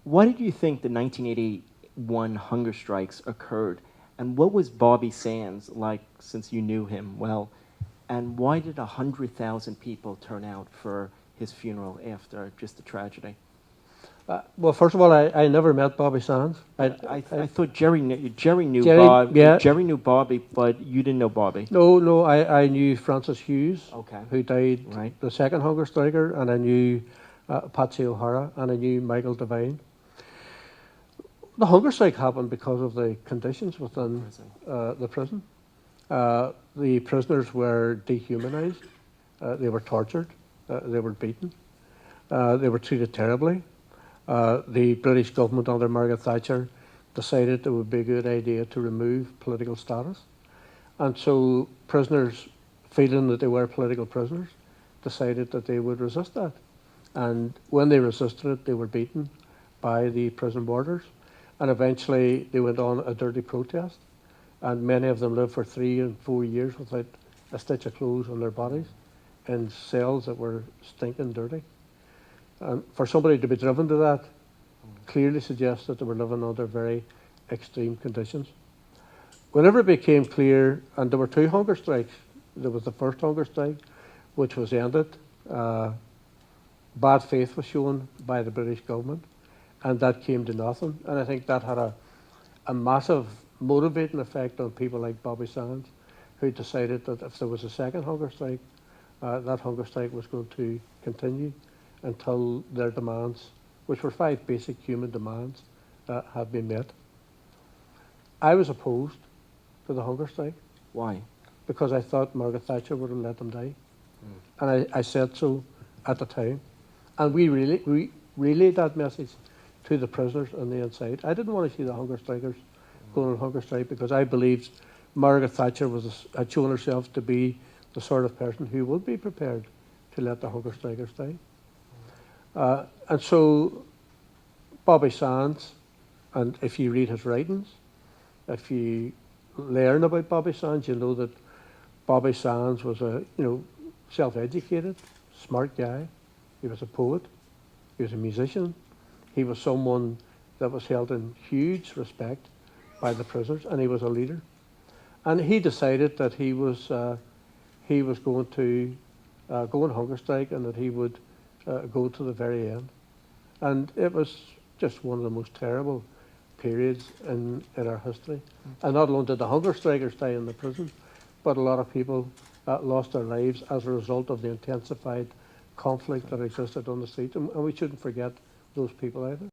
Why did you think the 1981 hunger strikes occurred? And what was Bobby Sands like, since you knew him well? And why did 100,000 people turn out for his funeral after just the tragedy? Well, first of all, I never met Bobby Sands. I thought Gerry knew Yeah. Gerry knew Bobby, but you didn't know Bobby. No, I knew Francis Hughes, Okay. who died Right. the second hunger striker, and I knew Patsy O'Hara, and I knew Michael Devine. The hunger strike happened because of the conditions within the prison. The prisoners were dehumanized, they were tortured, they were beaten, they were treated terribly. The British government under Margaret Thatcher decided it would be a good idea to remove political status. And so prisoners, feeling that they were political prisoners, decided that they would resist that. And when they resisted it, they were beaten by the prison warders. And eventually they went on a dirty protest. And many of them lived for 3 and 4 years without a stitch of clothes on their bodies in cells that were stinking dirty. And for somebody to be driven to that clearly suggests that they were living under very extreme conditions. Whenever it became clear, and there were 2 hunger strikes, there was the first hunger strike, which was ended. Bad faith was shown by the British government, and that came to nothing. And I think that had a massive motivating effect on people like Bobby Sands, who decided that if there was a second hunger strike, that hunger strike was going to continue until their demands, which were 5 basic human demands, had been met. I was opposed to the hunger strike. Why? Because I thought Margaret Thatcher would have let them die. And I said so at the time. And we relayed that message to the prisoners on the inside. I didn't want to see the hunger strikers going on hunger strike because I believed Margaret Thatcher had shown herself to be the sort of person who would be prepared to let the hunger strikers die. And so Bobby Sands, and if you read his writings, if you learn about Bobby Sands, you know that Bobby Sands was a self-educated, smart guy. He was a poet. He was a musician. He was someone that was held in huge respect by the prisoners, and he was a leader. And he decided that he was going to go on hunger strike, and that he would go to the very end. And it was just one of the most terrible periods in our history. And not only did the hunger strikers die in the prison, but a lot of people lost their lives as a result of the intensified conflict that existed on the street. And we shouldn't forget those people either.